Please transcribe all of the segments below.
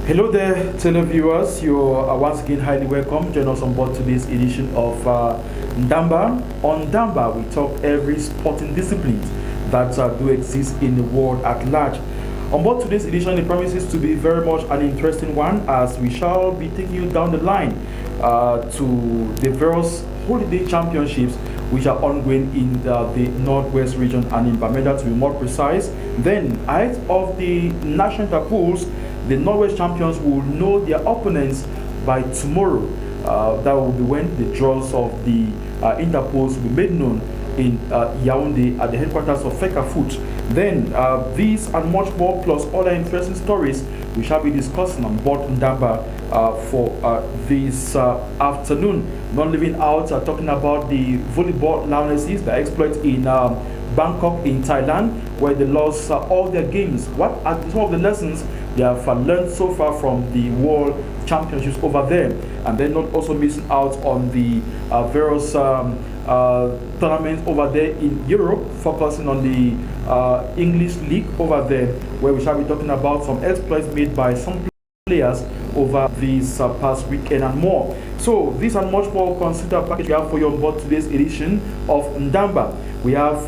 Hello there, televiewers. You are once again highly welcome. Join us on board today's edition of NDAMBA. On NDAMBA, we talk every sporting discipline that do exist in the world at large. On board today's edition, it promises to be very much an interesting one, as we shall be taking you down the line to the various holiday championships which are ongoing in the Northwest region and in Bamenda, to be more precise. Then, ahead of the national interpools, the Norwest champions will know their opponents by tomorrow. That will be when the draws of the interpools will be made known in Yaoundé at the headquarters of Fecafoot. Then these and much more, plus other interesting stories, we shall be discussing on board NDAMBA for this afternoon. Not leaving out talking about the volleyball lionesses, the exploit in Bangkok in Thailand, where they lost all their games. What are some of the lessons they have learned so far from the World Championships over there? And then not also missing out on the various tournaments over there in Europe, focusing on the English League over there, where we shall be talking about some exploits made by some players over this past weekend and more. So this and much more consider package we have for you on board today's edition of NDAMBA. We have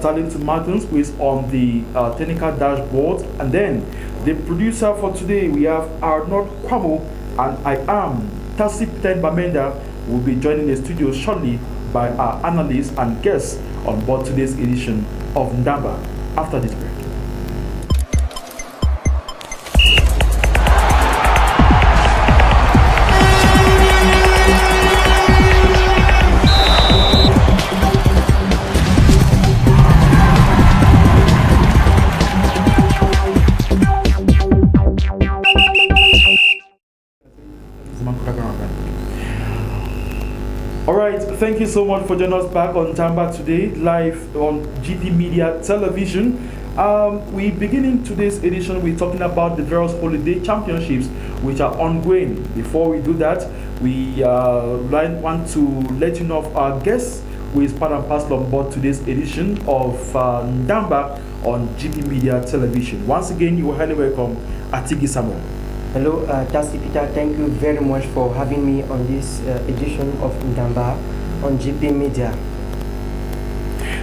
Darlington Martins, who is on the technical dashboard, and then the producer for today we have Arnold Kwamo, and I am Tasi Bamenda. Will be joining the studio shortly by our analysts and guests on board today's edition of NDAMBA after this break. Alright, thank you so much for joining us back on NDAMBA today, live on GPmEDIA television. We beginning today's edition, we're talking about the various holiday championships which are ongoing. Before we do that, we want to let you know of our guests who is part and parcel on board today's edition of NDAMBA on GPmEDIA television. Once again, you are highly welcome, Atigi Samuel. Hello, Tasi Peter. Thank you very much for having me on this edition of NDAMBA on GPmEDIA.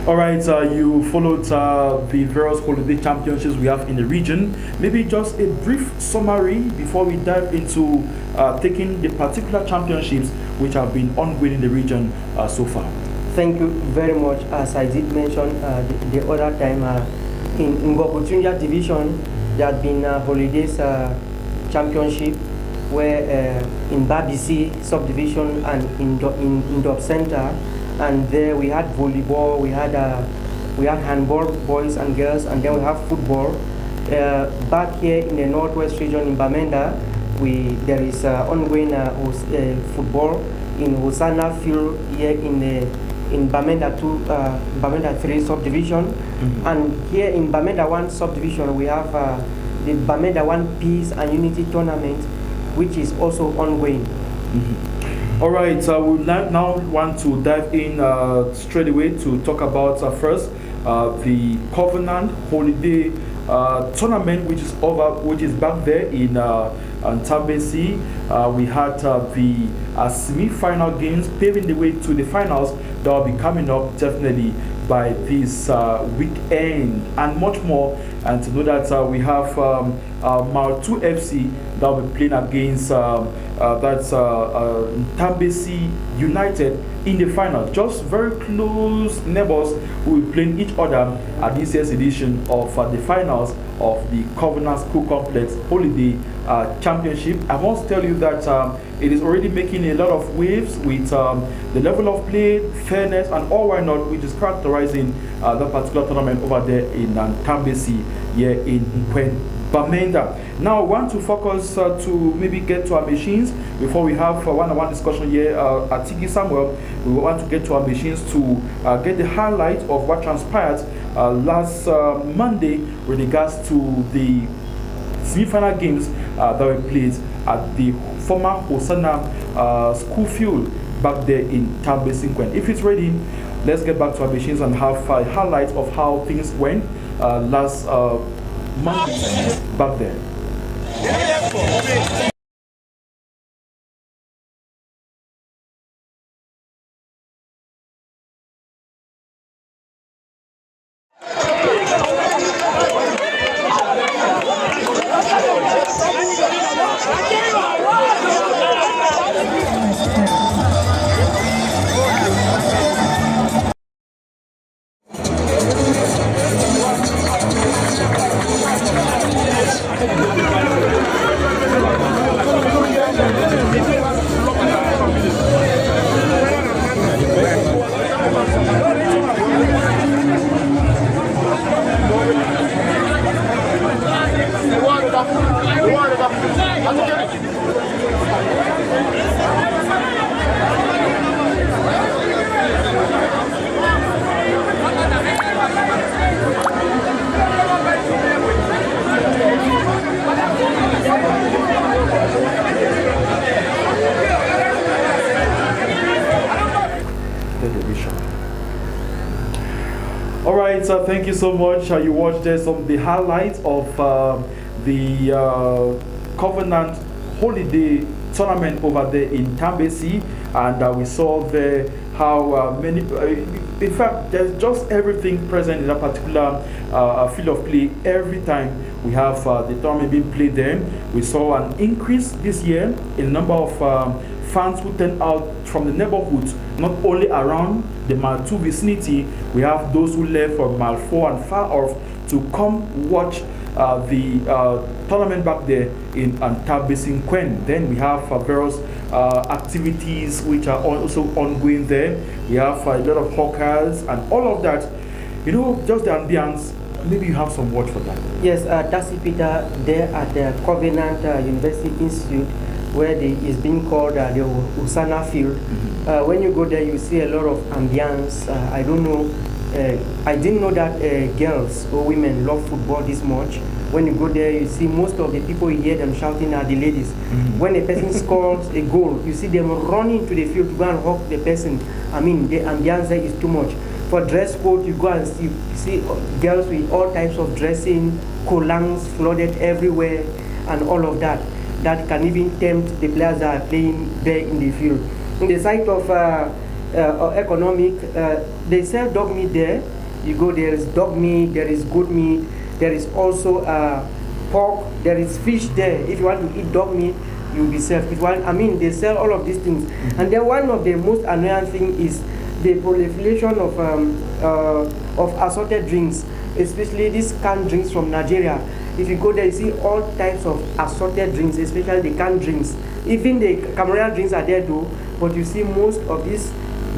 All right, you followed the various holiday championships we have in the region. Maybe just a brief summary before we dive into taking the particular championships which have been ongoing in the region so far. Thank you very much. As I did mention the other time, in Ngobutunja division, there had been holidays championship, where in Babisi subdivision and in Dop Center, and there we had volleyball, we had handball, boys and girls, and then we have football. Back here in the Northwest region in Bamenda, there is ongoing football in Hosanna Field here in Bamenda 2, Bamenda 3 subdivision, and here in Bamenda 1 subdivision we have the Bamenda 1 Peace and Unity Tournament, which is also ongoing. All right, we now want to dive in straight away to talk about first the Covenant Holiday Tournament, which is back there in Tambesi. We had the semi-final games paving the way to the finals that will be coming up definitely by this weekend and much more. And to know that we have Mar2 FC that will be playing against Tambesi United in the final. Just very close neighbors who will be playing each other at this year's edition of the finals of the Covenant School Complex Holiday Championship. I must tell you that it is already making a lot of waves with the level of play, fairness, and all why not, which is characterizing that particular tournament over there in Tambesi, here in Bamenda. Now, I want to focus to maybe get to our machines before we have one-on-one discussion here at Tigi Samuel. We want to get to our machines to get the highlight of what transpired last Monday with regards to the semi-final games that were played at the former Hosanna school field back there in Tambesi. If it's ready, let's get back to our machines and have a highlight of how things went last Monday back there. All right, so thank you so much. You watched some of the highlights of the Covenant Holiday Tournament over there in Tambesi, and we saw there how many, in fact, there's just everything present in that particular field of play. Every time we have the tournament being played there, we saw an increase this year in the number of fans who turned out from the neighborhoods, not only around the Mile 2 vicinity. We have those who left from Mile 4 and far off to come watch the tournament back there in Tambesi Quen. Then we have various activities which are also ongoing there. We have a lot of hawkers and all of that. You know, just the ambience. Maybe you have some words for that. Yes, that's it, Peter, there at the Covenant University Institute, where is being called the Usana Field. When you go there, you see a lot of ambience. I don't know, I didn't know that girls or women love football this much. When you go there, you see most of the people, you hear them shouting at the ladies. When a person scores a goal, you see them running to the field to go and hug the person. I mean, the ambience there is too much. For dress code, you go and see girls with all types of dressing, collants flooded everywhere, and all of that. That can even tempt the players that are playing there in the field. In the side of economic, they sell dog meat there. You go, there is dog meat, there is goat meat, there is also pork, there is fish there. If you want to eat dog meat, you'll be served. I mean, they sell all of these things. And then one of the most annoying things is the proliferation of assorted drinks, especially these canned drinks from Nigeria. If you go there, you see all types of assorted drinks, especially the canned drinks. Even the Cameroonian drinks are there too, but you see most of these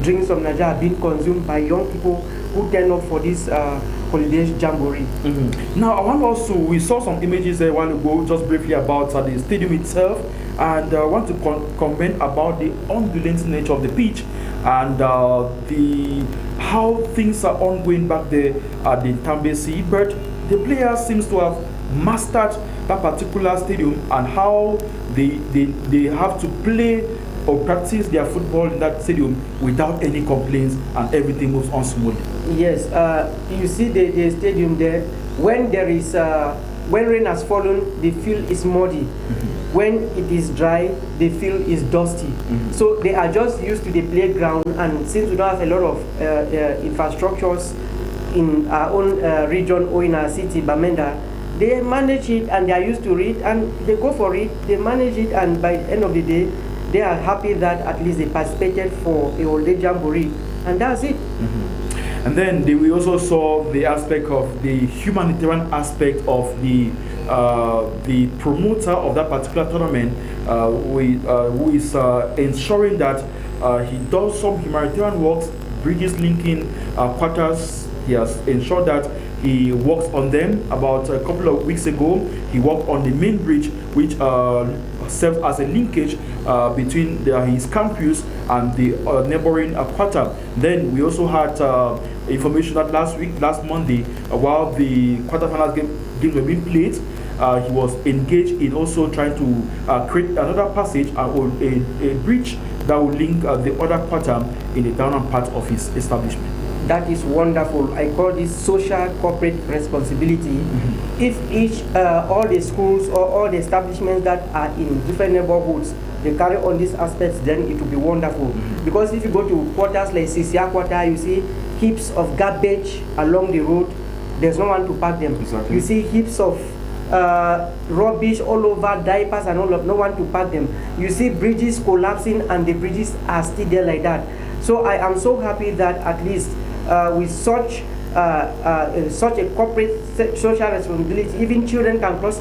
drinks from Nigeria are being consumed by young people who turn up for this holiday jamboree. Now, I want also, we saw some images there a while ago, just briefly about the stadium itself, and I want to comment about the undulating nature of the pitch and how things are ongoing back there at the Tambesi. But the players seems to have mastered that particular stadium and how they have to play or practice their football in that stadium without any complaints, and everything moves on smoothly. Yes, you see the stadium there. When there is when rain has fallen, the field is muddy. When it is dry, the field is dusty. So they are just used to the playground, and since we don't have a lot of infrastructures in our own region or in our city, Bamenda, they manage it and they are used to it and they go for it, they manage it, and by the end of the day, they are happy that at least they participated for a holiday jamboree, and that's it. And then we also saw the aspect of the humanitarian aspect of the promoter of that particular tournament, who is ensuring that he does some humanitarian works, bridges linking quarters. He has ensured that he works on them. About a couple of weeks ago, he worked on the main bridge, which serves as a linkage between his campus and the neighboring quarter. Then we also had information that last Monday, while the quarterfinals games were being played, he was engaged in also trying to create another passage or a bridge that will link the other quarter in the downtown part of his establishment. that is wonderful. I call this social corporate responsibility. If all the schools or all the establishments that are in different neighborhoods, they carry on these aspects, then it will be wonderful. Because if you go to quarters like Sisia Quarter, you see heaps of garbage along the road. There's no one to pack them. Exactly. You see heaps of rubbish all over, diapers and all of, no one to pack them. You see bridges collapsing and the bridges are still there like that. So I am so happy that at least with such a corporate social responsibility, even children can cross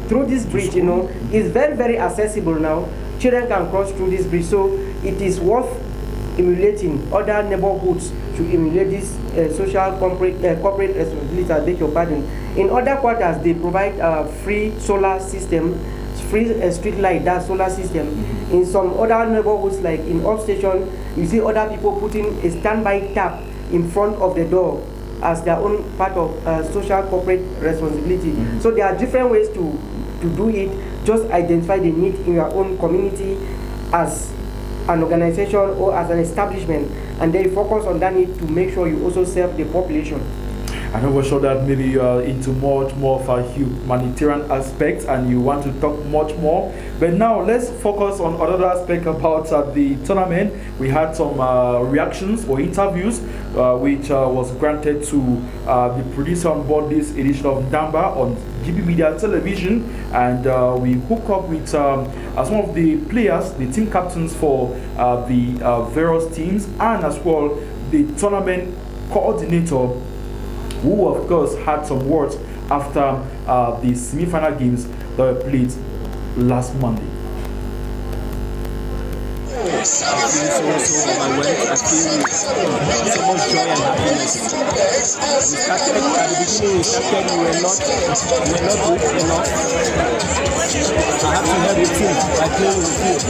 through this bridge. You know, it's very, very accessible now. Children can cross through this bridge, so it is worth emulating other neighborhoods to emulate this social corporate responsibility. I beg your pardon. In other quarters, they provide free solar system, free street light, that solar system. In some other neighborhoods, like in Upstation, you see other people putting a standby tap in front of the door as their own part of social corporate responsibility. So there are different ways to do it. Just identify the need in your own community as an organization or as an establishment, and then focus on that need to make sure you also serve the population. I know for sure that maybe you are into much more of a humanitarian aspect and you want to talk much more. But now let's focus on another aspect about the tournament. We had some reactions or interviews which was granted to the producer on board this edition of NDAMBA on GPmEDIA television, and we hook up with some of the players, the team captains for the various teams, and as well the tournament coordinator, who of course had some words after the semi-final games that were played last Monday. I feel so overwhelmed. I feel so much joy and happiness. We started at the beginning. We were not good enough. I have to help the team by playing in the field.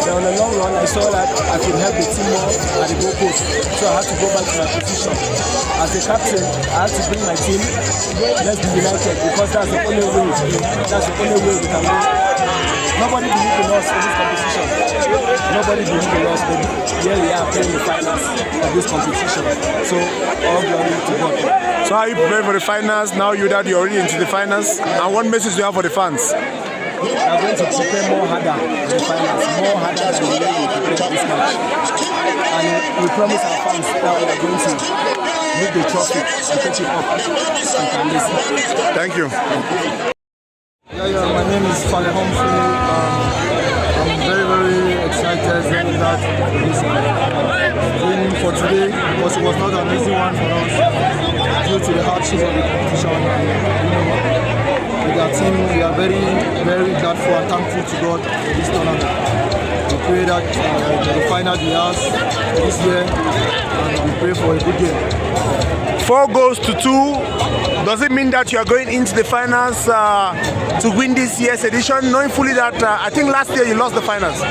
Then on the long run, I saw that I could help the team more at the goal post. So I had to go back to my position. As the captain, I had to bring my team. Let's be united, because that's the only way. That's the only way we can win. Nobody believed in us in this competition. Nobody believed in us, but here we are playing the finals of this competition. So all glory to God. So how are you preparing for the finals now you're already into the finals? And what message do you have for the fans? We are going to prepare more harder in the finals, more harder than the way we prepared this match. And we promise our fans that we are going to lift the trophy and take it up and can listen. Thank you. Yeah, my name is Fale Humphrey. I'm very, very excited and glad for this win for today, because it was not an easy one for us due to the hardships of the competition. And, with our team, we are very, very grateful and thankful to God for this tournament. We pray that the final be ours this year, and we pray for a good game. 4 goals to 2. Does it mean that you are going into the finals to win this year's edition, knowing fully that I think last year you lost the finals? Yeah.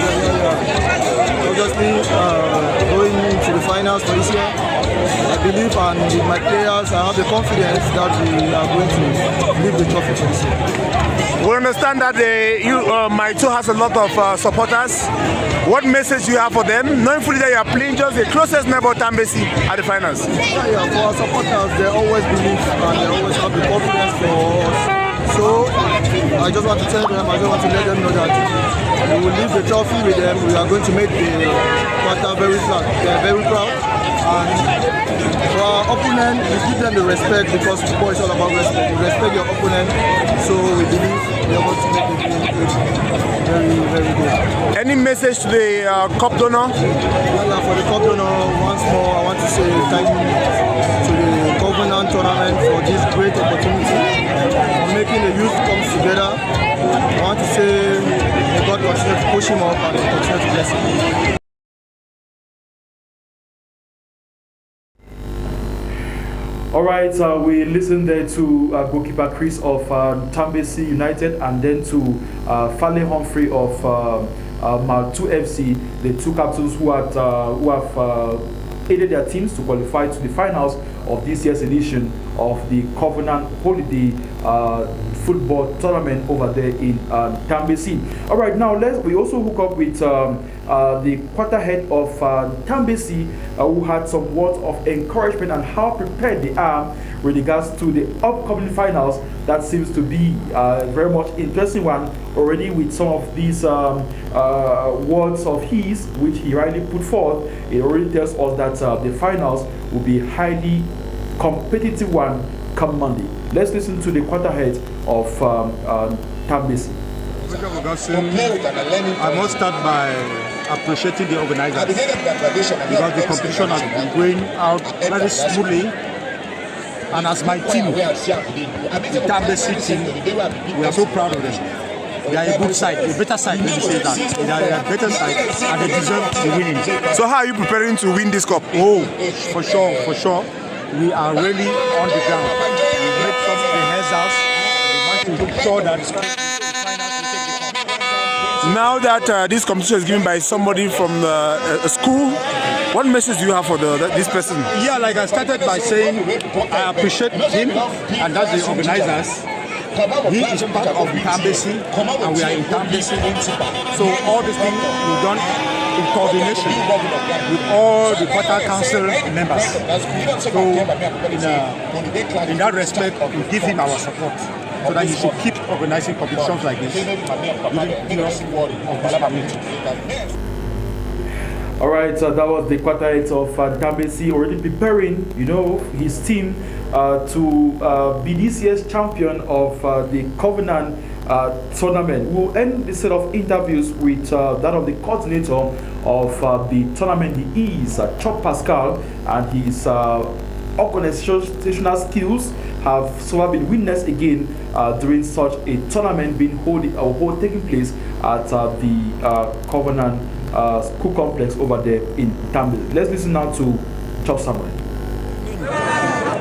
Obviously, going into the finals for this year, I believe, and with my players, I have the confidence that we are going to lift the trophy for this year. We understand that Maito has a lot of supporters. What message do you have for them, knowing fully that you are playing just the closest neighbor Tambesi at the finals? Yeah, for our supporters, they always believe and they always have the confidence for us. So I just want to tell them, I just want to let them know that we will leave the trophy with them. We are going to make the quarter very proud. They are very proud. And for our opponent, we give them the respect, because football is all about respect. You respect your opponent, so we believe we are going to make the game very, very good. Any message to the cup donor? Yeah, for the cup donor, once more, I want to say thank you to the Covenant tournament for this great opportunity, for making the youth come together. I want to say, may God continue to push him up and continue to bless him. All right, we listened there to goalkeeper Chris of Tambesi United, and then to Fale Humphrey of Mal2 FC, the two captains who have aided their teams to qualify to the finals of this year's edition of the Covenant Holiday football tournament over there in Tambesi. All right, now we also hook up with the quarter head of Tambesi, who had some words of encouragement and how prepared they are with regards to the upcoming finals. That seems to be a very much interesting one already, with some of these words of his which he rightly put forth. It already tells us that the finals will be highly competitive one come Monday. Let's listen to the quarter head of Tambesi. I must start by appreciating the organizers because the competition has been going out very smoothly. And as my team, the Tambesi team, we are so proud of them. They are a good side, a better side, let me say that. They are a better side and they deserve the winning. So how are you preparing to win this cup? Oh, for sure, for sure. We are really on the ground. We made some rehearsals. We want to make sure that now that this competition is given by somebody from a school, what message do you have for this person? Yeah, like I started by saying, I appreciate him, and that's the organizers. He is part of Tambesi, and we are in Tambesi. So all these things we've done in coordination with all the quarter council members. So in that respect, we give him our support so that he should keep organizing competitions like this. All right, so that was the quarter head of Tambesi already preparing, his team to be this year's champion of the Covenant tournament. We'll end this set of interviews with that of the coordinator of the tournament. He is Chop Pascal, and his organizational skills have so been witnessed again during such a tournament being taking place at the Covenant school complex over there in Tambesi. Let's listen now to Chop Samuel.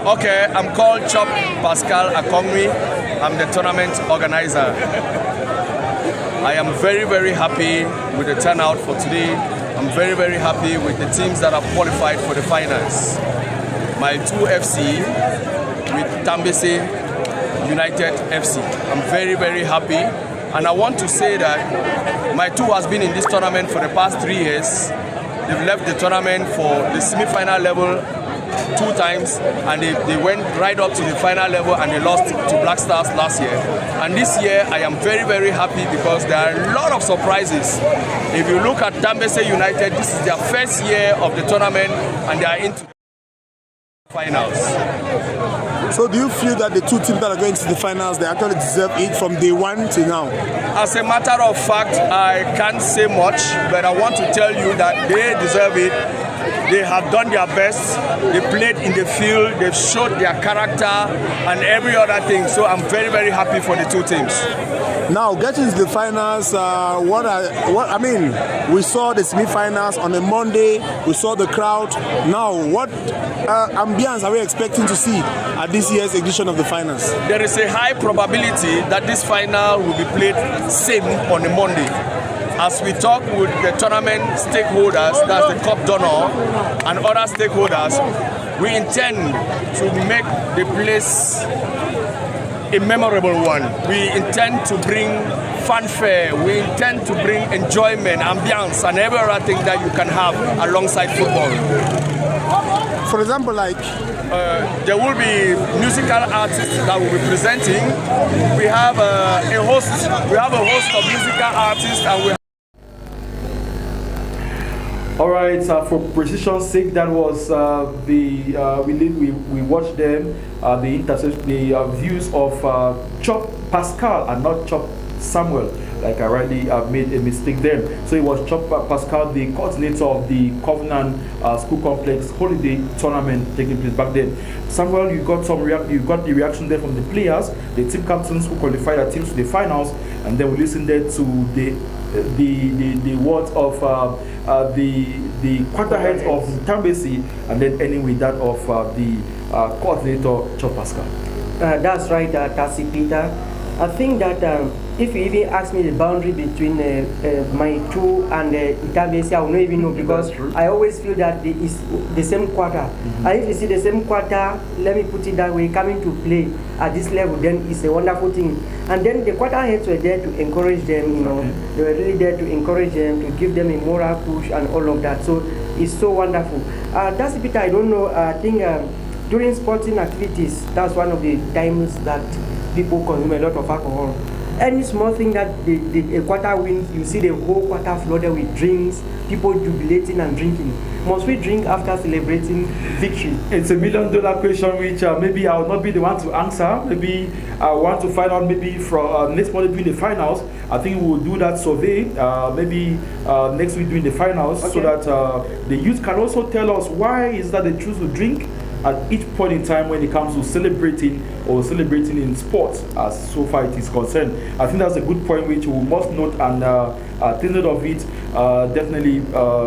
Okay, I'm called Chop Pascal Akongwi. I'm the tournament organizer. I am very, very happy with the turnout for today. I'm very, very happy with the teams that have qualified for the finals. My 2FC with Tambesi United FC. I'm very, very happy. And I want to say that my 2 has been in this tournament for the past 3 years. They've left the tournament for the semi-final level 2 times, and they went right up to the final level and they lost to Black Stars last year. And this year I am very, very happy because there are a lot of surprises. If you look at Tambesi United, this is their first year of the tournament and they are into finals. So do you feel that the 2 teams that are going to the finals, they actually deserve it from day 1 to now? As a matter of fact, I can't say much, but I want to tell you that they deserve it. They have done their best. They played in the field. They've showed their character and every other thing. So I'm very, very happy for the 2 teams. Now, getting to the finals, we saw the semi-finals on a Monday. We saw the crowd. Now, what ambience are we expecting to see at this year's edition of the finals? There is a high probability that this final will be played same on a Monday. As we talk with the tournament stakeholders, that's the cup donor and other stakeholders, we intend to make the place a memorable one. We intend to bring fanfare, we intend to bring enjoyment, ambience, and every other thing that you can have alongside football. For example, like there will be musical artists that will be presenting. We have a host. We have a host of musical artists, and we. All right, for precision's sake, that was we watched them the views of Chop Pascal and not Chop Samuel. Like I rightly made a mistake there. So it was Chop Pascal, the coordinator of the Covenant School Complex Holiday Tournament taking place back then. Samuel, you got the reaction there from the players, the team captains who qualified their teams to the finals, and then we listened there to the words of the quarter head of Tambesi, and then ending with that of the coordinator Chop Pascal. That's right, Tassi Peter. I think that if you even ask me the boundary between my two and NDAMBA, I will not even know, because I always feel that it's the same quarter. And if you see the same quarter, let me put it that way, coming to play at this level, then it's a wonderful thing. And then the quarter heads were there to encourage them, you know, they were really there to encourage them, to give them a moral push and all of that. So it's so wonderful. That's a bit, I don't know, I think during sporting activities, that's one of the times that people consume a lot of alcohol. Any small thing that the quarter wins, you see the whole quarter flooded with drinks, people jubilating and drinking. Must we drink after celebrating victory? It's $1 million question, which maybe I will not be the one to answer. Maybe I want to find out maybe from next month during the finals. I think we will do that survey maybe next week during the finals, so that the youth can also tell us why is that they choose to drink at each point in time when it comes to celebrating in sports, as so far it is concerned. I think that's a good point which we must note and take note of it definitely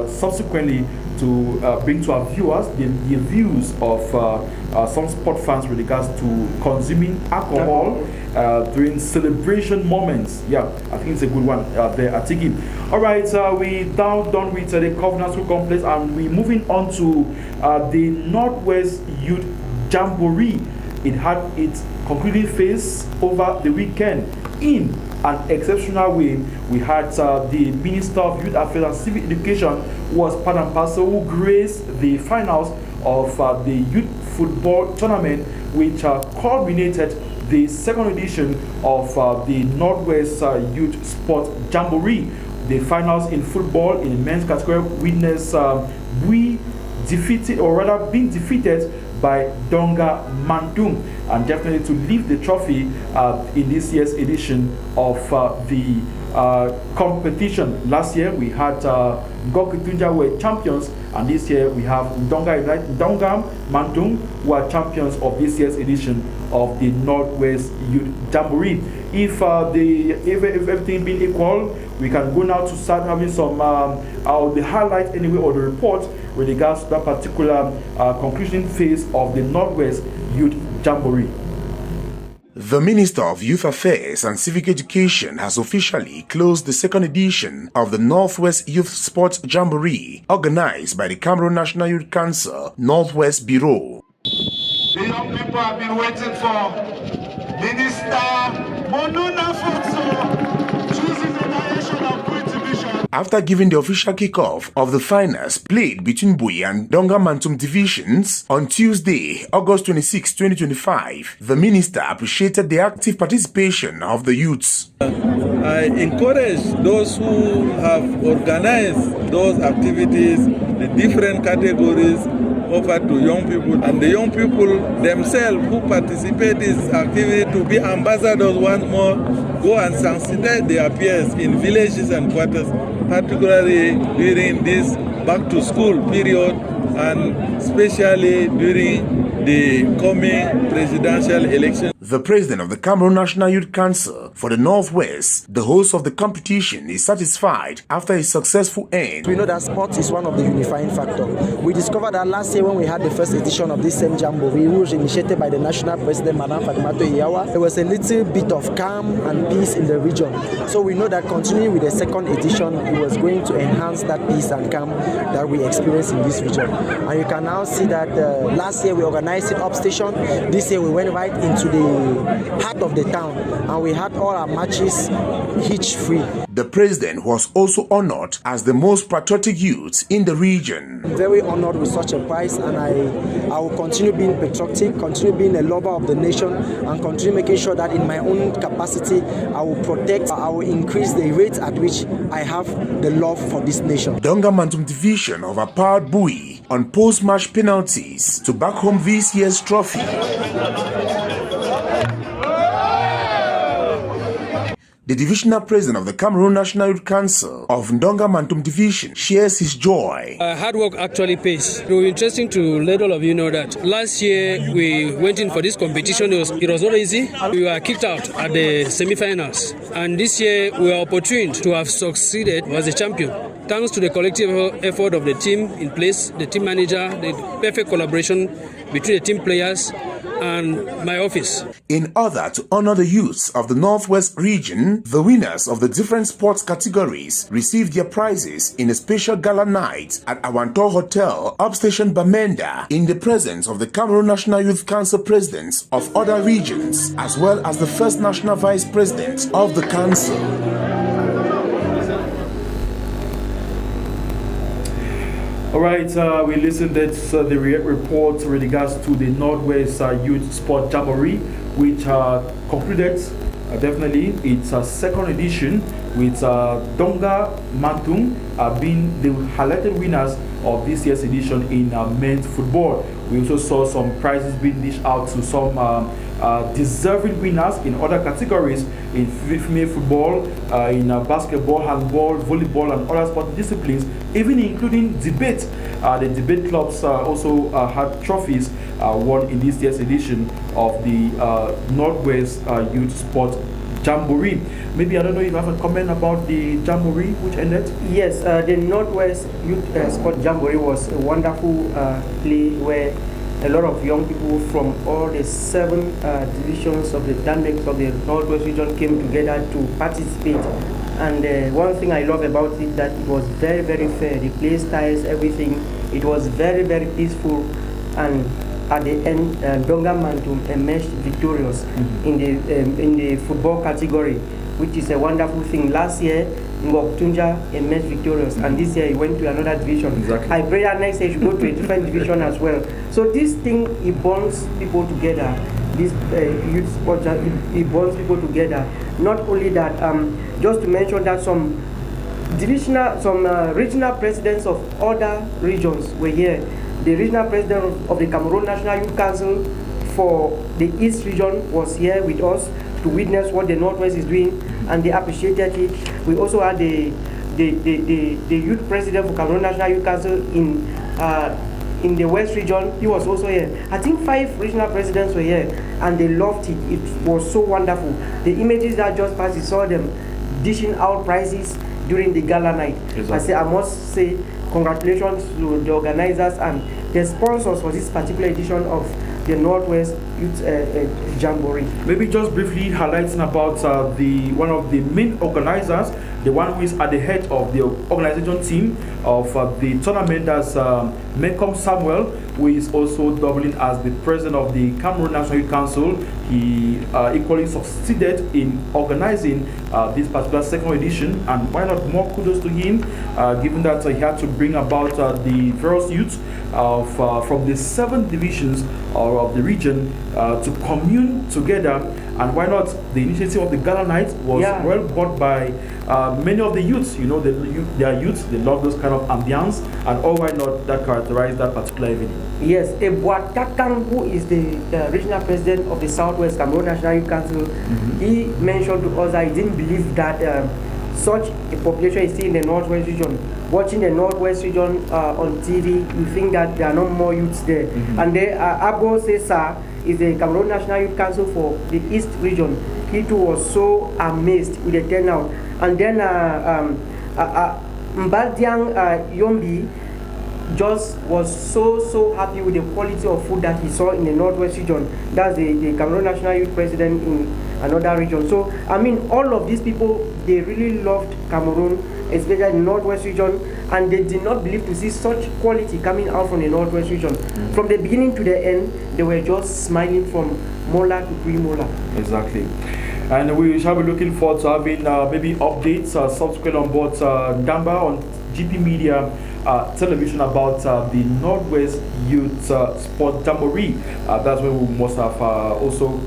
subsequently to bring to our viewers the views of some sport fans with regards to consuming alcohol during celebration moments. Yeah, I think it's a good one there at Tiki. All right, we now done with the Covenant School Complex, and we're moving on to the Northwest Youth Jamboree. It had its concluding phase over the weekend. In an exceptional way, we had the Minister of Youth Affairs and Civic Education was part and parcel, who graced the finals of the youth football tournament, which culminated the second edition of the Northwest Youth Sport Jamboree. The finals in football in the men's category witnessed being defeated by Donga Mantung, and definitely to lift the trophy in this year's edition of the competition. Last year we had Gokitunja were champions, and this year we have Donga Mantung, who are champions of this year's edition of the Northwest Youth Jamboree. If everything being equal, we can go now to start having some the highlight anyway, or the report with regards to that particular conclusion phase of the Northwest Youth Jamboree. The Minister of Youth Affairs and Civic Education has officially closed the second edition of the Northwest Youth Sports Jamboree, organized by the Cameroon National Youth Council Northwest Bureau. The young people have been waiting for Minister Monuna Futso choosing the direction of Queen Division. After giving the official kickoff of the finals played between Bui and Donga Mantum divisions on Tuesday, August 26, 2025, the minister appreciated the active participation of the youths. I encourage those who have organized those activities, the different categories offered to young people, and the young people themselves who participate in this activity to be ambassadors once more, go and sensitize their peers in villages and quarters, particularly during this back to school period and especially during the coming presidential election. The president of the Cameroon National Youth Council for the Northwest, the host of the competition, is satisfied after a successful end. We know that sport is one of the unifying factors. We discovered that last year when we had the first edition of this same Jamboree, which was initiated by the national president, Madam Fatimato Iyawa, there was a little bit of calm and peace in the region. So we know that continuing with the second edition, it was going to enhance that peace and calm that we experience in this region. And you can now see that last year we organized it upstation. This year we went right into the heart of the town, and we had all our matches hitch-free. The president was also honored as the most patriotic youth in the region. I'm very honored with such a prize, and I will continue being patriotic, continue being a lover of the nation, and continue making sure that in my own capacity I will protect, I will increase the rate at which I have the love for this nation. Donga Mantum division overpowered Bui on post-match penalties to back home this year's trophy. The divisional president of the Cameroon National Youth Council of Ndonga Mantum Division shares his joy. Hard work actually pays. It will be interesting to let all of you know that last year we went in for this competition. It was not easy. We were kicked out at the semi-finals. And this year we are opportune to have succeeded as a champion. thanks to the collective effort of the team in place, the team manager, the perfect collaboration between the team players and my office. In order to honor the youths of the Northwest region, the winners of the different sports categories received their prizes in a special gala night at Awantor Hotel, Upstation Bamenda, in the presence of the Cameroon National Youth Council presidents of other regions, as well as the first national vice president of the council. All right, we listened to the report with regards to the Northwest Youth Sport Jamboree, which concluded definitely its second edition, with Donga Mantung being the highlighted winners of this year's edition in men's football. We also saw some prizes being dished out to some deserving winners in other categories, in female football, in basketball, handball, volleyball, and other sport disciplines, even including debate. The debate clubs also had trophies won in this year's edition of the Northwest Youth Sport Jamboree. Maybe, I don't know if you have a comment about the Jamboree which ended? Yes, the Northwest Youth Sport Jamboree was a wonderful play where a lot of young people from all the 7 divisions of the dynamics of the Northwest region came together to participate. And one thing I love about it, that it was very, very fair. The play styles, everything, it was very, very peaceful. And at the end, Donga Mantum emerged victorious in the football category, which is a wonderful thing. Last year, Ngok emerged victorious, and this year he went to another division. Exactly. I pray that next year he should go to a different division as well. So this thing, it bonds people together. This youth sport, it bonds people together. Not only that, just to mention that some regional presidents of other regions were here. The regional president of the Cameroon National Youth Council for the East region was here with us to witness what the Northwest is doing, and they appreciated it. We also had the youth president for Cameroon National Youth Council in the West region. He was also here. I think 5 regional presidents were here, and they loved it. It was so wonderful. The images that just passed, you saw them dishing out prizes during the gala night. Exactly. I must say congratulations to the organizers and the sponsors for this particular edition of the Northwest Youth Jamboree. Maybe just briefly highlighting about one of the main organizers, the one who is at the head of the organization team of the tournament, as Mekom Samuel, who is also doubling as the president of the Cameroon National Youth Council. He equally succeeded in organizing this particular second edition, and why not more kudos to him, given that he had to bring about the various youths from the 7 divisions of the region to commune together. And why not, the initiative of the gala night was well bought by many of the youths. You know, they are youths, they love those kind of ambience, and all why not that characterize that particular evening. Yes, Ebwa Takang, who is the regional president of the Southwest Cameroon National Youth Council, he mentioned to us that he didn't believe that such a population is still in the Northwest region. Watching the Northwest region on TV, you think that there are no more youths there. And then Abo Sesa is the Cameroon National Youth Council for the East region. He too was so amazed with the turnout. And then Mbadiang Yombi just was so happy with the quality of food that he saw in the Northwest region. That's the Cameroon National Youth President in another region. So, I mean, all of these people, they really loved Cameroon, especially in the Northwest region, and they did not believe to see such quality coming out from the Northwest region. From the beginning to the end, they were just smiling from molar to pre-molar. Exactly. And we shall be looking forward to having maybe updates subsequent on board NDAMBA on GPmEDIA television about the Northwest Youth Sport Jamboree. That's where we must have also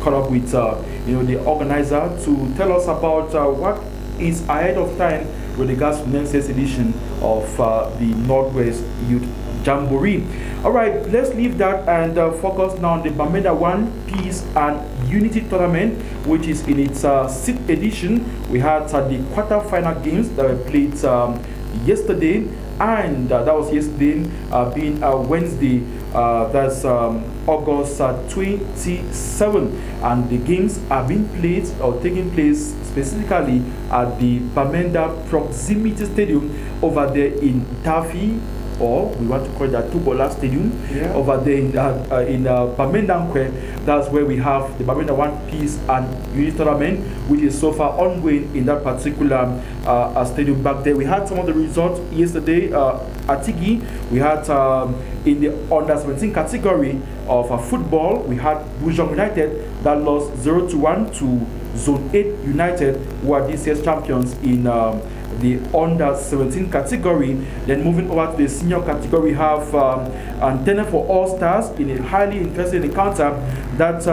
caught up with the organizer to tell us about what is ahead of time with regards to the next year's edition of the Northwest Youth Jamboree. All right, let's leave that and focus now on the Bamenda 1 Peace and Unity Tournament, which is in its 6th edition. We had the quarter-final games that were played yesterday, and that was yesterday being Wednesday, that's August 27, and the games are being played or taking place specifically at the Bamenda Proximity Stadium over there in Tafi, or we want to call it the Tubola Stadium, over there in Bamendankwe. That's where we have the Bamenda One Piece and Unity Tournament, which is so far ongoing in that particular stadium back there. We had some of the results yesterday at Tigi. We had in the under-17 category of football, we had Bujong United that lost 0-1 to Zone 8 United, who are this year's champions in the under-17 category. Then moving over to the senior category, we have Antenna for All Stars in a highly interesting encounter that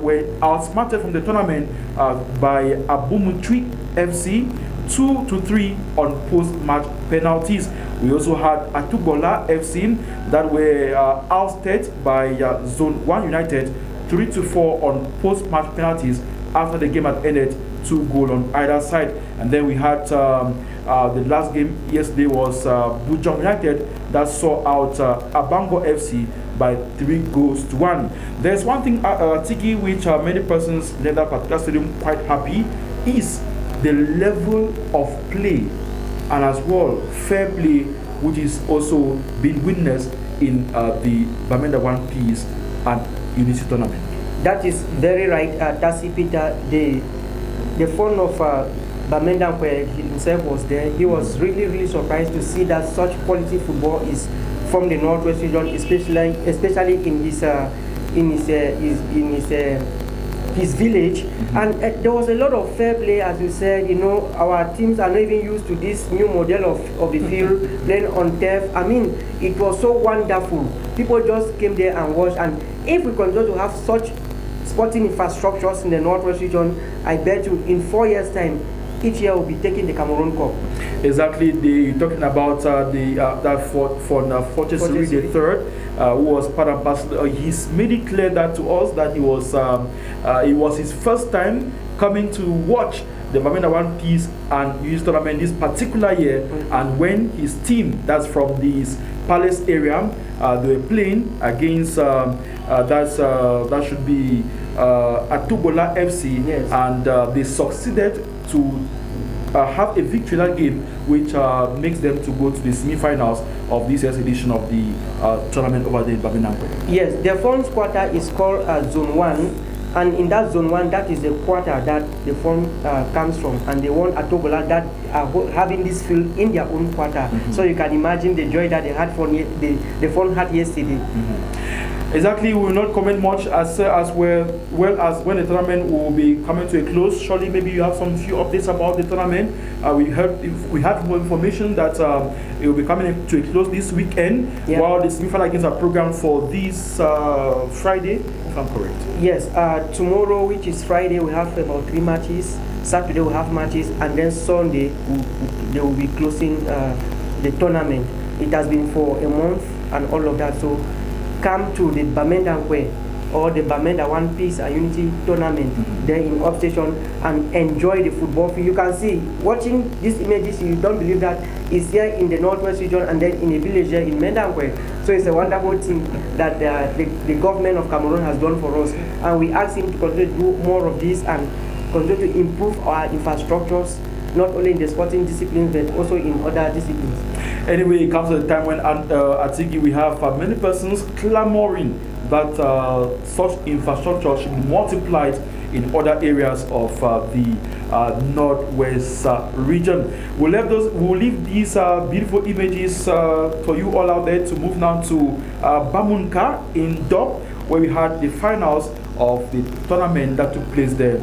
were outsmarted from the tournament by Abumutri FC 2-3 on post-match penalties. We also had Atubola FC that were ousted by Zone 1 United 3-4 on post-match penalties after the game had ended 2 goals on either side. And then we had the last game yesterday was Bujong United that saw out Abango FC by 3-1. There's one thing, Tiki, which many persons left that particular stadium quite happy, is the level of play and as well fair play, which is also being witnessed in the Bamenda One Piece and Unity Tournament. That is very right, Tasi Peter. The fun of Bamenda, where he himself was there, he was really surprised to see that such quality football is from the Northwest region, especially in his village. And there was a lot of fair play, as you said. You know, our teams are not even used to this new model of the field, playing on turf. I mean, it was so wonderful. People just came there and watched. And if we continue to have such sporting infrastructures in the Northwest region, I bet you in 4 years' time, each year will be taking the Cameroon Cup. Exactly, you're talking about that for Fortescue the third, who was part and parcel. He's made it clear that to us that it was his first time coming to watch the Bamenda One Piece and Youth Tournament this particular year, and when his team, that's from this Palace area, they were playing against that should be Atubola FC, yes. And they succeeded to have a victory that game, which makes them to go to the semi-finals of this year's edition of the tournament over there in Babinangwe. Yes, the first quarter is called Zone 1, and in that Zone 1, that is the quarter that the form comes from, and they won Atobola that are having this field in their own quarter. So you can imagine the joy that they had for the form had yesterday. Exactly, we will not comment much as well as when the tournament will be coming to a close. Surely, maybe you have some few updates about the tournament. We had more information that it will be coming to a close this weekend, while the semi-final games are programmed for this Friday, if I'm correct. Yes, tomorrow, which is Friday, we have about 3 matches. Saturday we have matches, and then Sunday they will be closing the tournament. It has been for a month and all of that. So come to the Bamenda Nkwe or the Bamenda One Piece and Unity Tournament there in Upstation and enjoy the football. You can see, watching these images, you don't believe that it's here in the Northwest region and then in a village here in Mendankwe. So it's a wonderful thing that the government of Cameroon has done for us, and we ask him to continue to do more of this and continue to improve our infrastructures, not only in the sporting disciplines but also in other disciplines. Anyway, it comes at a time when at Tigi we have many persons clamoring that such infrastructure should be multiplied in other areas of the Northwest region. We'll leave these beautiful images for you all out there to move now to Bamunka in Dop, where we had the finals of the tournament that took place there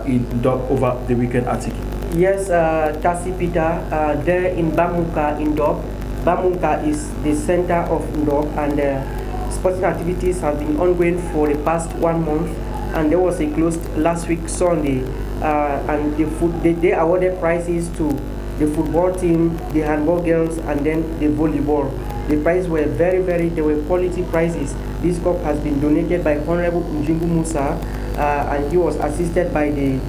in Dop over the weekend at Tigi. Yes, Tasi Peter, there in Bamunka in Ndop. Bamunka is the center of Ndop, and sporting activities have been ongoing for the past 1 month, and there was a closed last week Sunday, and they awarded prizes to the football team, the handball girls, and then the volleyball. The prizes were they were quality prizes. This cup has been donated by Honorable Njingu Musa, and he was assisted by the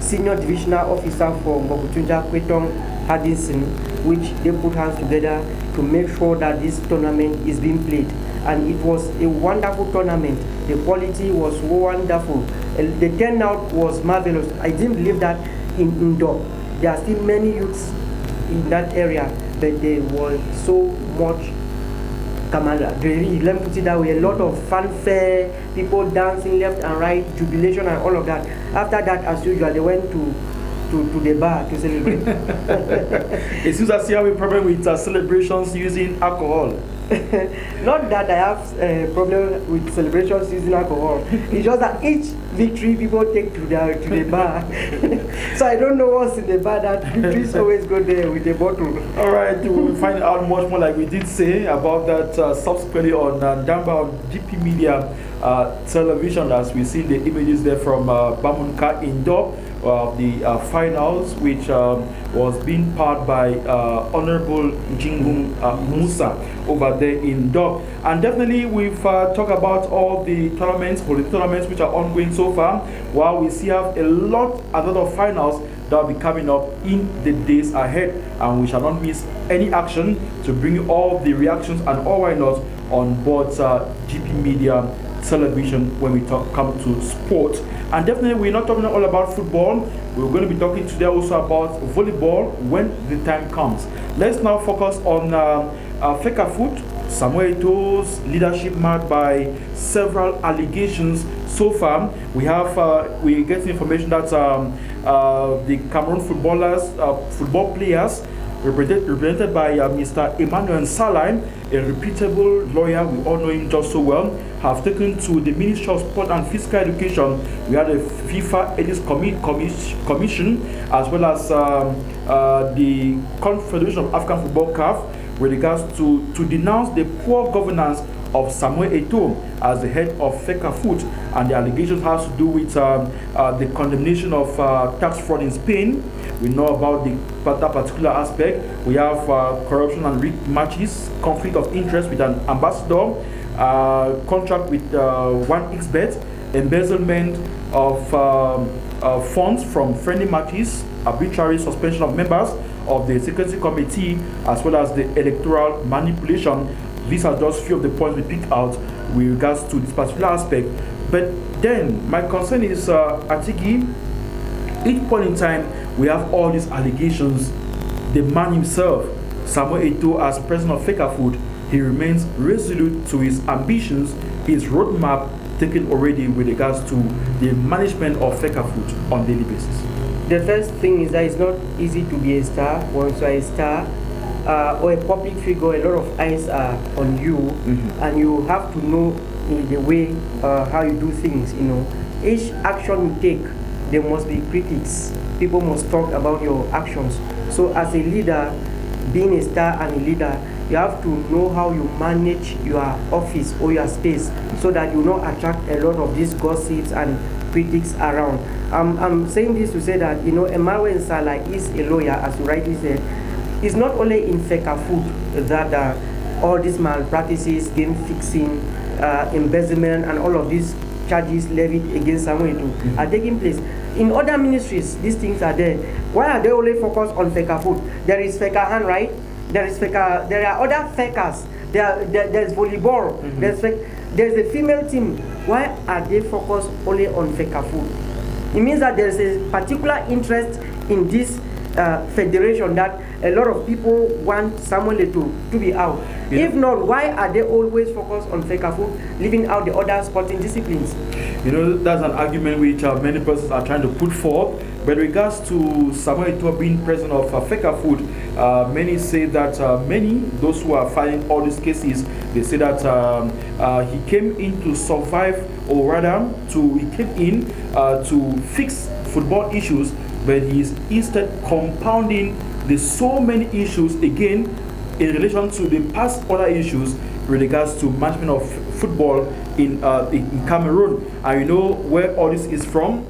Senior Divisional Officer for Mbokutunja Kwetong Haddington, which they put hands together to make sure that this tournament is being played. And it was a wonderful tournament. The quality was wonderful. The turnout was marvelous. I didn't believe that in indoor. There are still many youths in that area, but there was so much camaraderie. Let me put it that way. A lot of fanfare, people dancing left and right, jubilation and all of that. After that, as usual, they went to the bar to celebrate. It seems as you have a problem with celebrations using alcohol. Not that I have a problem with celebrations using alcohol. It's just that each victory people take to the bar. So I don't know what's in the bar that victories always go there with a bottle. All right, we'll find out much more, like we did say, about that subsequently on NDAMBA on GPmEDIA television, as we see the images there from Bamunka Indoor. The finals, which was being powered by Honorable Jingum Musa over there in Dub. And definitely we've talked about all the tournaments, which are ongoing so far, while we still have a lot of finals that will be coming up in the days ahead, and we shall not miss any action to bring you all the reactions and all why not on board GPmEDIA television when we come to sport. And definitely we're not talking all about football. We're going to be talking today also about volleyball when the time comes. Let's now focus on Fecafoot. Samuel Eto'o's leadership marked by several allegations so far. We get information that the Cameroon football players represented by Mr. Emmanuel Salai, a reputable lawyer, we all know him just so well, have taken to the Ministry of Sport and Physical Education. We had a FIFA Ethics Commission, as well as the Confederation of African Football CAF, with regards to denounce the poor governance of Samuel Eto'o as the head of Fecafoot, and the allegations has to do with the condemnation of tax fraud in Spain. We know about that particular aspect. We have corruption and rigged matches, conflict of interest with an ambassador, contract with 1xBet, embezzlement of funds from friendly matches, arbitrary suspension of members of the security committee, as well as the electoral manipulation. These are just few of the points we pick out with regards to this particular aspect. But then my concern is, Atiki, each point in time we have all these allegations. The man himself, Samuel Eto'o, as president of Fecafoot, he remains resolute to his ambitions, his roadmap taken already with regards to the management of Fecafoot on daily basis. The first thing is that it's not easy to be a star. Once you are a star or a public figure, a lot of eyes are on you, and you have to know in the way how you do things. You know, each action you take, there must be critics. People must talk about your actions. So as a leader, being a star and a leader, you have to know how you manage your office or your space so that you not attract a lot of these gossips and critics around. I'm saying this to say that, you know, Emmanuel Salai is a lawyer, as you rightly said. It's not only in Fecafoot that all these malpractices, game fixing, embezzlement, and all of these charges levied against Samuel Eto'o are taking place. In other ministries, these things are there. Why are they only focused on Fecafoot? There is Fecahan, right? There are other Fecas. There's volleyball. There's a female team. Why are they focused only on Fecafoot? It means that there's a particular interest in this federation that a lot of people want Samuel Eto'o to be out. Yeah. If not, why are they always focused on Fecafoot, leaving out the other sporting disciplines? You know, that's an argument which many persons are trying to put forth. But in regards to Samuel Eto'o being president of Fecafoot, many say that those who are filing all these cases, they say that he came in to survive, or rather, he came in to fix football issues, but he is instead compounding the so many issues again in relation to the past other issues with regards to management of football in Cameroon. And you know where all this is from.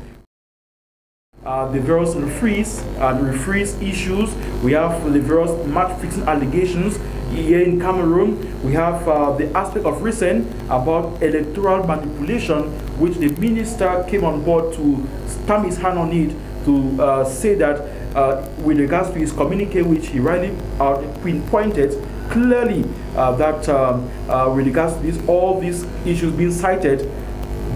The various referees issues. We have the various match fixing allegations here in Cameroon. We have the aspect of recent about electoral manipulation, which the minister came on board to stamp his hand on it, to say that with regards to his communique, which he rightly pinpointed clearly that with regards to all these issues being cited,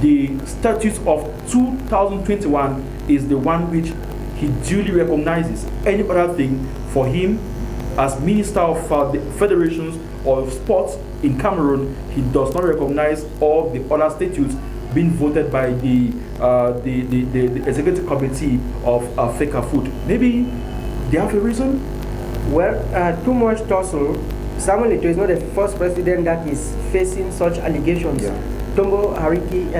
the statute of 2021 is the one which he duly recognizes. Any other thing for him as Minister of the Federations of Sports in Cameroon, he does not recognize all the other statutes being voted by the executive committee of FECAFOOT. Maybe they have a reason? Well, too much tussle. Samuel Eto'o is not the first president that is facing such allegations. Yeah. Tombo Hariki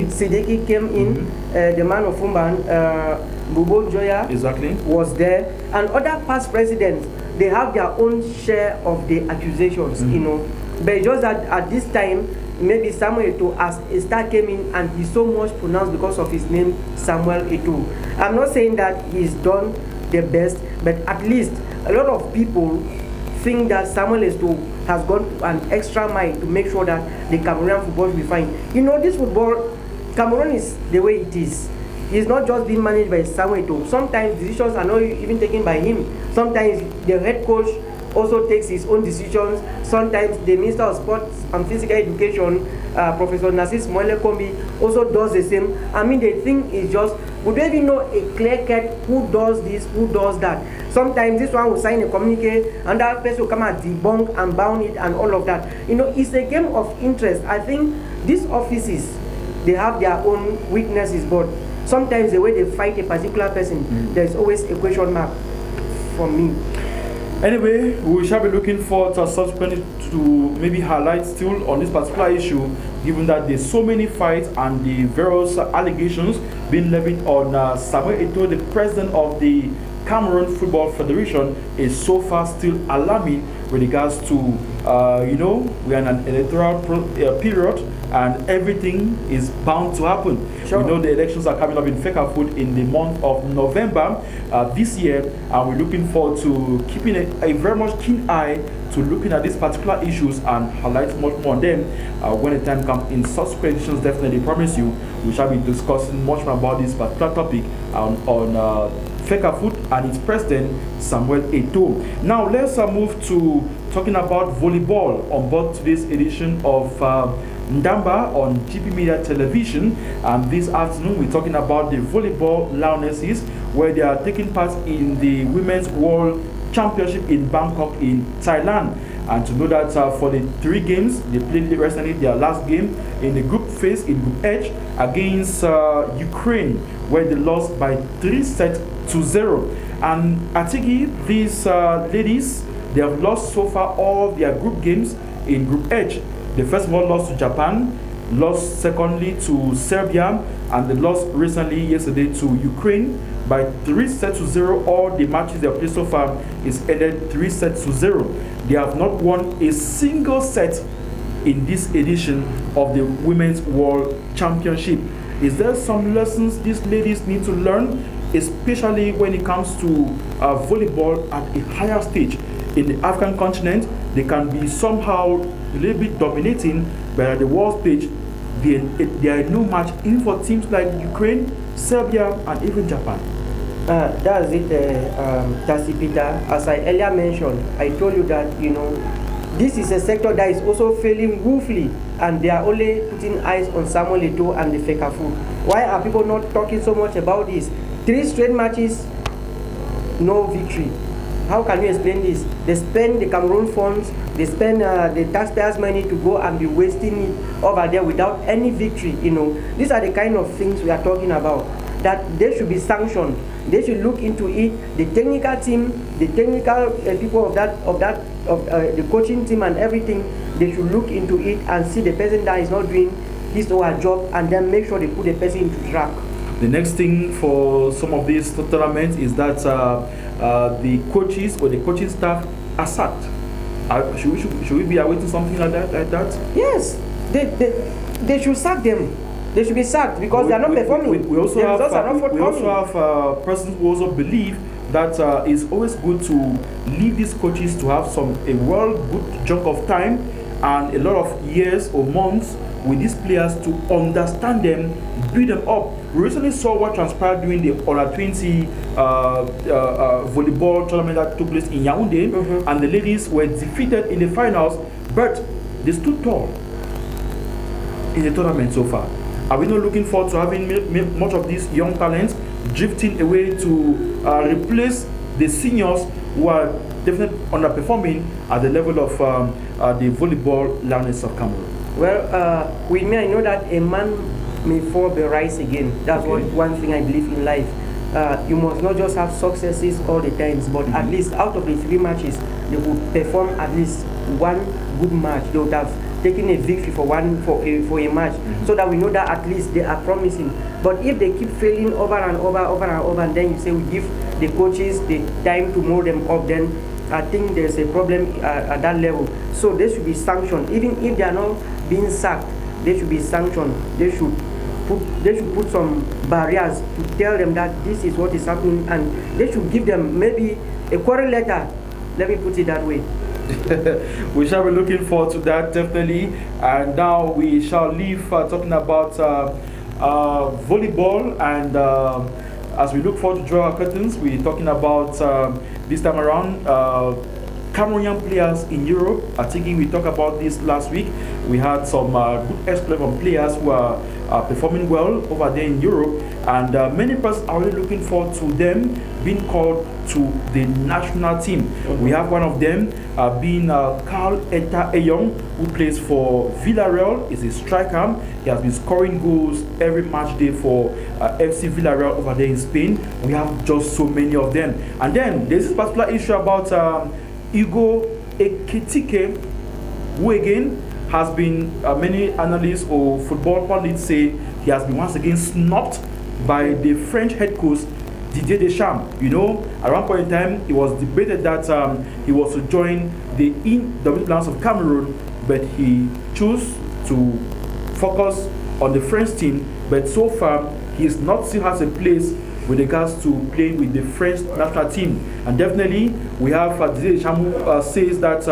Sidiki came in, the man of Fumban, Bubo Joya was there, and other past presidents, they have their own share of the accusations, you know. But just that at this time, maybe Samuel Eto'o, as a star came in and he's so much pronounced because of his name, Samuel Eto'o. I'm not saying that he's done the best, but at least a lot of people think that Samuel Eto'o has gone an extra mile to make sure that the Cameroonian football will be fine. You know, this football, Cameroon is the way it is. It's not just being managed by Samuel Eto'o. Sometimes decisions are not even taken by him. Sometimes the head coach also takes his own decisions. Sometimes the Minister of Sports and Physical Education, Professor Narcisse Moelle Kombi, also does the same. I mean, the thing is just, we don't even know a clear cut who does this, who does that. Sometimes this one will sign a communique, and that person will come and debunk and bound it and all of that. You know, it's a game of interest. I think these offices, they have their own weaknesses, but sometimes the way they fight a particular person, there's always a question mark for me. Anyway, we shall be looking forward to subsequently to maybe highlight still on this particular issue, given that there's so many fights and the various allegations being levied on Samuel Eto'o, the president of the Cameroon Football Federation, is so far still alarming with regards to, you know, we are in an electoral period and everything is bound to happen. Sure. We know the elections are coming up in FECAFOOT in the month of November this year, and we're looking forward to keeping a very much keen eye to looking at these particular issues and highlight much more on them when the time comes in subsequent editions. Definitely promise you we shall be discussing much more about this particular topic on FECAFOOT and its president Samuel Eto'o. Now let's move to talking about volleyball on board today's edition of NDAMBA on GPmEDIA television. And this afternoon we're talking about the volleyball Lionesses, where they are taking part in the Women's World Championship in Bangkok in Thailand. And to know that for the 3 games they played recently, their last game in the group phase in Group H against Ukraine, where they lost by 3-0. And Atigi, these ladies, they have lost so far all their group games in Group H. The first one lost to Japan, lost secondly to Serbia, and they lost recently yesterday to Ukraine by 3-0. All the matches they have played so far is ended 3-0. They have not won a single set in this edition of the Women's World Championship. Is there some lessons these ladies need to learn, especially when it comes to volleyball at a higher stage in the African continent? They can be somehow a little bit dominating, but at the world stage, there are no match in for teams like Ukraine, Serbia, and even Japan. That's it, Tassi Peter. As I earlier mentioned, I told you that, you know, this is a sector that is also failing woefully, and they are only putting eyes on Samuel Eto'o and the FECAFOOT. Why are people not talking so much about this? 3 straight matches, no victory. How can you explain this? They spend the Cameroon funds, they spend the taxpayers' money to go and be wasting it over there without any victory. You know, these are the kind of things we are talking about, that they should be sanctioned. They should look into it. The technical team, the technical people of the coaching team and everything, they should look into it and see the person that is not doing his or her job, and then make sure they put the person into track. The next thing for some of these tournaments is that the coaches or the coaching staff are sacked. Should we be awaiting something like that? Yes, they should sack them. They should be sacked because they are not performing. We also have persons who also believe that it's always good to leave these coaches to have a good chunk of time and a lot of years or months with these players to understand them build them up. We recently saw what transpired during the Under-20 volleyball tournament that took place in Yaoundé, and the ladies were defeated in the finals, but they stood tall in the tournament so far. Are we not looking forward to having much of these young talents drifting away to replace the seniors who are definitely underperforming at the level of the volleyball learners of Cameroon? Well, with me, I know that a man may fall but rise again. That's one thing I believe in life. You must not just have successes all the times, but at least out of the 3 matches, they would perform at least one good match. They would have taken a victory for a match, so that we know that at least they are promising. But if they keep failing over and over, and then you say we give the coaches the time to mold them up, then I think there's a problem at that level. So they should be sanctioned. Even if they are not being sacked, they should be sanctioned. They should put some barriers to tell them that this is what is happening, and they should give them maybe a quarrel letter. Let me put it that way. We shall be looking forward to that, definitely. And now we shall leave talking about volleyball, and as we look forward to draw our curtains, we're talking about this time around Cameroonian players in Europe. I think we talked about this last week. We had some good exploits from players who are performing well over there in Europe, and many persons are really looking forward to them being called to the national team. We have one of them being Carl Eta Eyong, who plays for Villarreal. He's a striker. He has been scoring goals every match day for FC Villarreal over there in Spain. We have just so many of them. And then there's this particular issue about Hugo Ekitike, who again has been, many analysts or football pundits say he has been once again snubbed by the French head coach Didier Deschamps. You know, at one point in time, it was debated that he was to join the indomitable Lions of Cameroon, but he chose to focus on the French team. But so far, he is not still has a place with regards to playing with the French national team. And definitely, we have Didier Deschamps who says that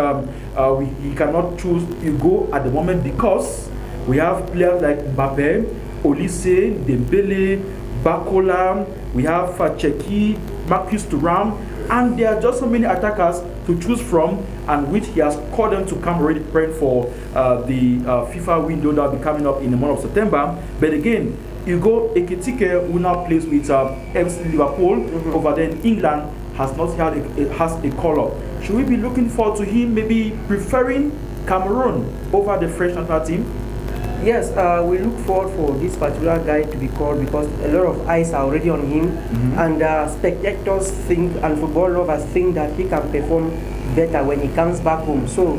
he cannot choose Hugo at the moment because we have players like Mbappé, Olise, Dembele, Bakola, we have Cheki, Marcus Thuram, and there are just so many attackers to choose from, and which he has called them to come already preparing for the FIFA window that will be coming up in the month of September. But again, Hugo Ekitike, who now plays with FC Liverpool over there in England, has not had has a call-up. Should we be looking forward to him maybe preferring Cameroon over the French national team? Yes, we look forward for this particular guy to be called because a lot of eyes are already on him, and spectators think and football lovers think that he can perform better when he comes back home. So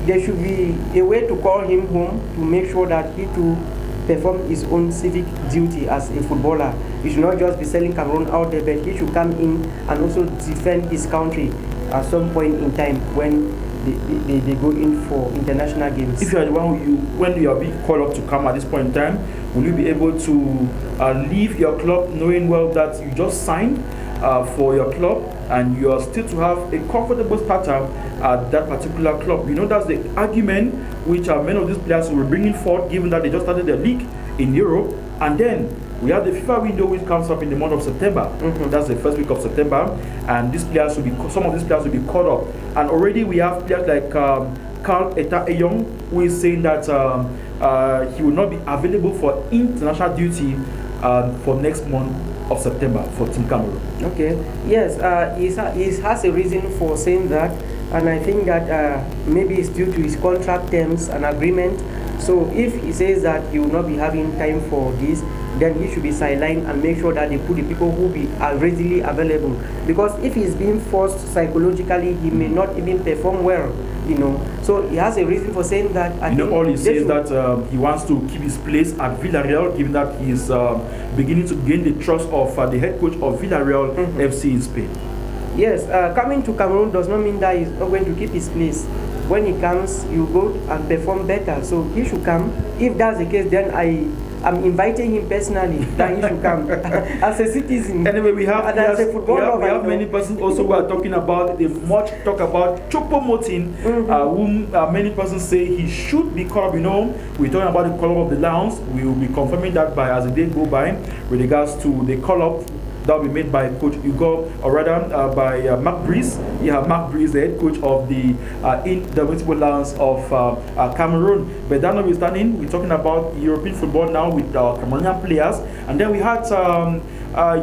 there should be a way to call him home to make sure that he too perform his own civic duty as a footballer. He should not just be selling Cameroon out there, but he should come in and also defend his country at some point in time when they go in for international games. If you are the one when you are being called up to come at this point in time, will you be able to leave your club knowing well that you just signed for your club and you are still to have a comfortable starter at that particular club? You know, that's the argument which many of these players will be bringing forth, given that they just started their league in Europe, and then we have the FIFA window which comes up in the month of September. That's the first week of September, and these players will be some of these players will be caught up. And already we have players like Carl Eta Eyong, who is saying that he will not be available for international duty for next month of September for Team Cameroon. Okay. Yes, he has a reason for saying that, and I think that maybe it's due to his contract terms and agreement. So if he says that he will not be having time for this, then he should be sidelined and make sure that they put the people who are readily available. Because if he's being forced psychologically, he may not even perform well, you know. So he has a reason for saying that. All he says that he wants to keep his place at Villarreal, given that he's beginning to gain the trust of the head coach of Villarreal FC in Spain. Yes, coming to Cameroon does not mean that he's not going to keep his place. When he comes, you go and perform better. So he should come. If that's the case, then I I'm inviting him personally that he should come as a citizen. Anyway, we have as a footballer. We have many persons also who are talking about the much talk about Choupo-Moting, whom many persons say he should be called up. You know, we're talking about the call up of the Lions. We will be confirming that by as the day go by with regards to the call up that will be made by Coach Hugo, or rather by Mark Breeze. Mark Breeze, the head coach of the Indomitable Lions of Cameroon. But that notwithstanding, we're talking about European football now with our Cameroonian players. And then we had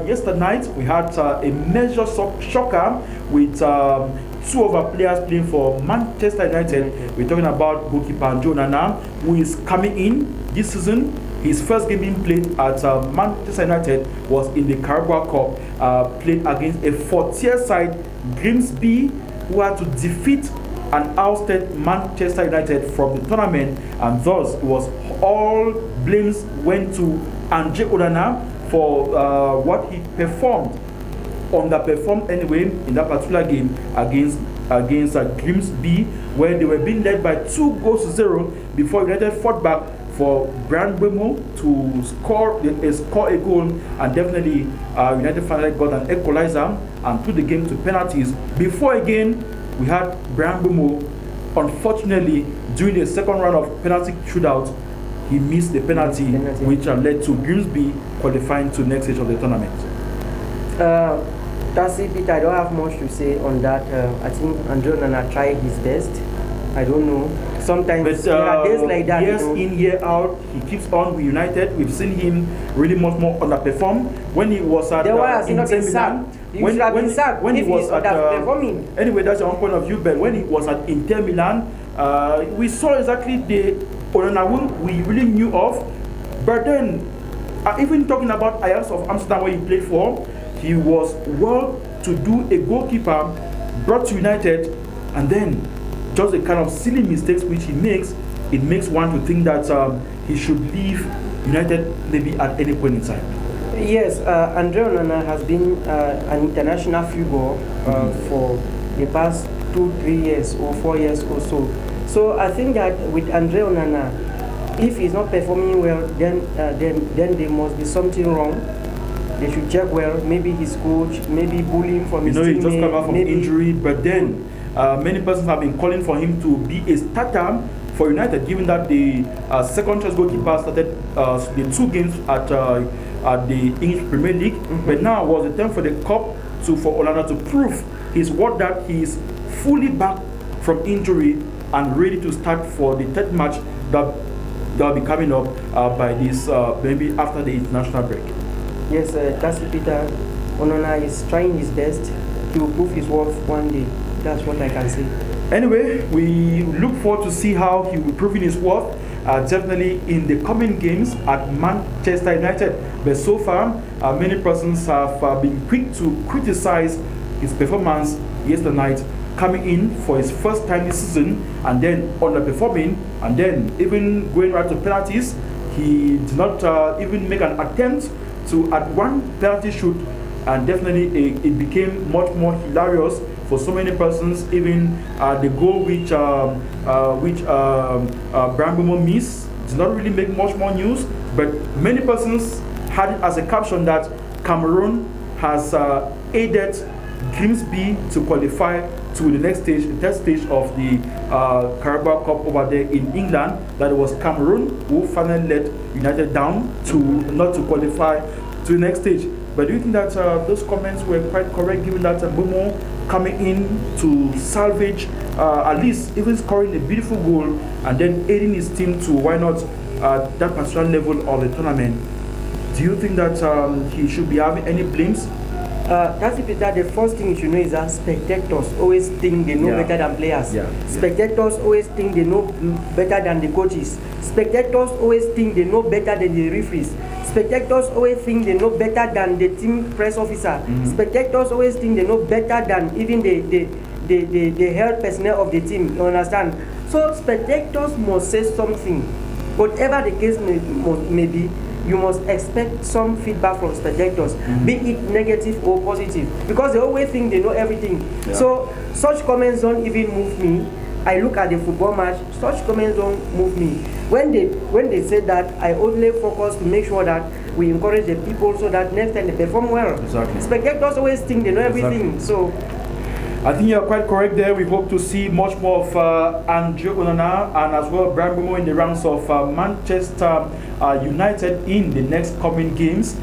yesterday night, we had a major shocker with two of our players playing for Manchester United. We're talking about goalkeeper Joe Nana, who is coming in this season. His first game being played at Manchester United was in the Carabao Cup, played against a 4th-tier side, Grimsby, who had to defeat and ousted Manchester United from the tournament, and thus was all blames went to Andre Onana for what he performed, underperformed anyway in that particular game against Grimsby, where they were being led by 2-0 before United fought back for Brian Bemo to score a goal, and definitely United finally got an equalizer and put the game to penalties. Before again, we had Brian Bemo, unfortunately, during the second round of penalty shootout, he missed the penalty. Which led to Grimsby qualifying to next stage of the tournament. Tassie Peter, I don't have much to say on that. I think Andre Nana tried his best. I don't know. Sometimes there are days like that. Years in, year out, he keeps on with United. We've seen him really much more underperform. When he was at Inter Milan, when he was at anyway, that's your own point of view. But when he was at Inter Milan, we saw exactly the Onana we really knew of. But then, even talking about Ajax of Amsterdam, where he played for, he was well to do a goalkeeper, brought to United, and then just the kind of silly mistakes which he makes, it makes one to think that he should leave United maybe at any point in time. Yes, Andre Onana has been an international figure for the past 2-3 years or 4 years or so. So I think that with Andre Onana, if he's not performing well, then there must be something wrong. They should check well. Maybe his coach, maybe bullying from his teammate. He just come out from injury, but then many persons have been calling for him to be a starter for United, given that the second choice goalkeeper started the 2 games at the English Premier League. But now was the time for the cup for Onana to prove his word that he is fully back from injury and ready to start for the 3rd match that will be coming up by this maybe after the international break. Yes, Tassie Peter, Onana is trying his best. He will prove his worth one day. That's what I can say. Anyway, we look forward to see how he will prove his worth, definitely in the coming games at Manchester United. But so far, many persons have been quick to criticize his performance yesterday night, coming in for his first time this season and then underperforming, and then even going right to penalties. He did not even make an attempt to at one penalty shoot, and definitely it became much more hilarious for so many persons. Even the goal which Brian Bemo missed did not really make much more news, but many persons had it as a caption that Cameroon has aided Grimsby to qualify to the next stage, the 3rd stage of the Carabao Cup over there in England. That it was Cameroon who finally let United down to not to qualify to the next stage. But do you think that those comments were quite correct, given that Bomo coming in to salvage, at least even scoring a beautiful goal and then aiding his team to why not that particular level of the tournament? Do you think that he should be having any blames? That's Peter, the first thing you should know is that spectators always think they know better than players. Spectators always think they know better than the coaches. Spectators always think they know better than the referees. Spectators always think they know better than the team press officer. Spectators always think they know better than even the health personnel of the team. You understand? So spectators must say something. Whatever the case may be, you must expect some feedback from spectators, be it negative or positive, because they always think they know everything. So such comments don't even move me. I look at the football match, such comments don't move me. When they say that, I only focus to make sure that we encourage the people so that next time they perform well. Exactly. Spectators always think they know everything. So I think you're quite correct there. We hope to see much more of Andre Onana and as well Brian Bomo in the ranks of Manchester United in the next coming games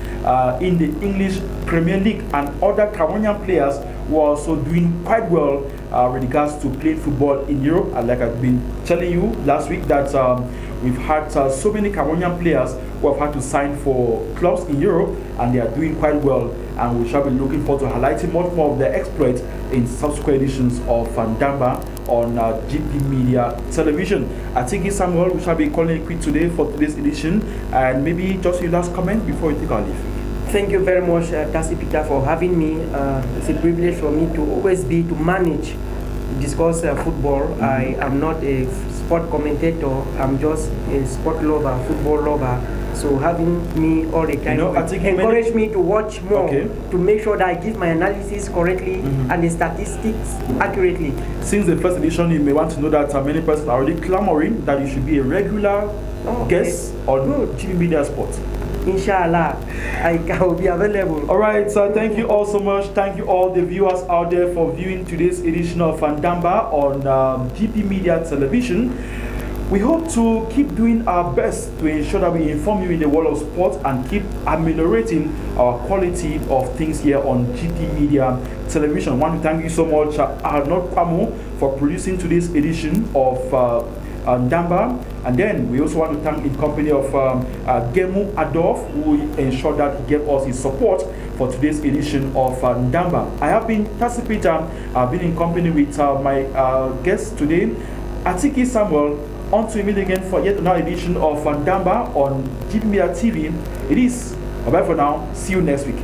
in the English Premier League, and other Cameroonian players who are also doing quite well with regards to playing football in Europe. And like I've been telling you last week that we've had so many Cameroonian players who have had to sign for clubs in Europe, and they are doing quite well, and we shall be looking forward to highlighting much more of their exploits in subsequent editions of NDAMBA on GPmEDIA television. I think it's Samuel, we shall be calling it quit today for today's edition, and maybe just your last comment before we take our leave. thank you very much, Tassi Peter, for having me. It's a privilege for me to always manage, discuss football. I am not a sport commentator, I'm just a sport lover, football lover. So having me all the time encourage me to watch more, to make sure that I give my analysis correctly and the statistics accurately. Since the first edition, you may want to know that many persons are already clamoring that you should be a regular guest on GPmEDIA Sports. Inshallah, I will be available. All right, so thank you all so much. Thank you all the viewers out there for viewing today's edition of NDAMBA on GPmEDIA television. We hope to keep doing our best to ensure that we inform you in the world of sports and keep ameliorating our quality of things here on GPmEDIA television. I want to thank you so much, Arnold Kwamo, for producing today's edition of NDAMBA. And then we also want to thank in company of Gemu Adolf, who ensured that he gave us his support for today's edition of NDAMBA. I have been Tassi Peter. I've been in company with my guest today, Atiki Samuel. Until we meet again for yet another edition of NDAMBA on GPmEDIA TV. It is bye for now. See you next week.